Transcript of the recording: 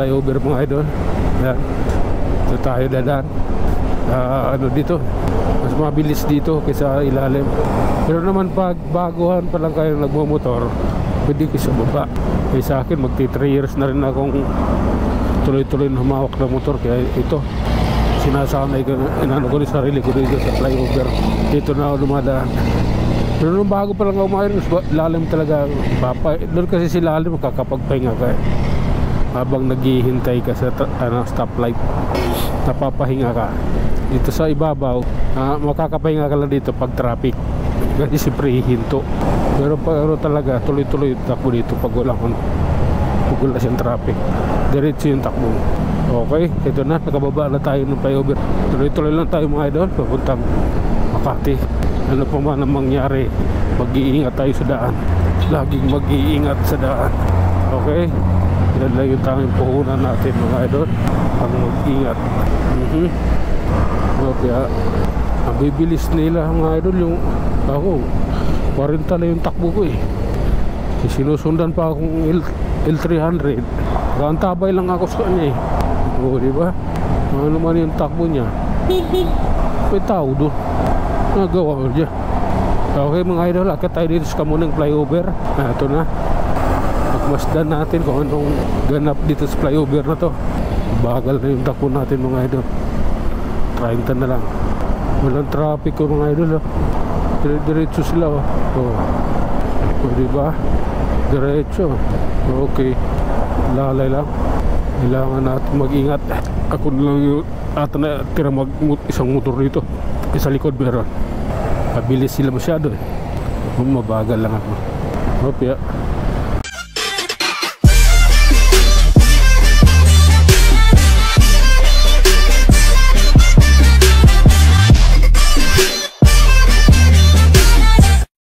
flyover mga idol. Yan. Ito tayo dadaan. Ano dito, mas mabilis dito kaysa ilalim. Pero naman pag baguhan pa lang kayo nagmumotor, pwede ko sa baba. Kaya sa akin magti 3 years na rin akong tuloy-tuloy na humawak ng motor. Kaya ito, sinasanay ko, inano ko yung sarili ko dito sa flyover. Dito na ako dumadaan. Pero nung bago pa lang ako umayon, lalim talaga. Doon kasi si lalim, makakapagpahinga ka eh. Habang naghihintay ka sa stoplight, napapahinga ka. Dito sa ibabaw, makakapahinga ka lang dito pag traffic. Kasi siyempre hihinto. Pero pag ano talaga, tuloy-tuloy takbo dito pag wala siyang traffic. Diretso yung takbo. Okay, ito na, nakababa na tayo ng flyover. Tuloy-tuloy lang tayo mga idol, papuntang Makati. Ano pa man ang mangyari, mag-iingat tayo sa daan. Laging mag-iingat sa daan. Okay, yan lang yung tanging puhunan natin mga idol, ang mag-ingat. Okay, bibilis nila mga idol. Yung ako 40 na yung takbo ko eh. Sinusundan pa akong L300. Kantabay lang ako sa kanya eh. O diba, ano naman yung takbo niya, may tao doon, nagawa ko dyan. Okay mga idol, akit tayo dito sa kamunang flyover. Ito na, pagmasdan natin kung anong ganap dito sa flyover na to. Bagal na yung takbo natin mga idol. 30 na lang. Walang traffic ko mga idol. Diretso sila oh. O diba, diretso. Okay, lalay lang. Kailangan natin mag-ingat. Ako lang yung na tira isang motor dito. Sa likod meron. Mabilis sila masyado eh. Mabagal lang ako. Okay.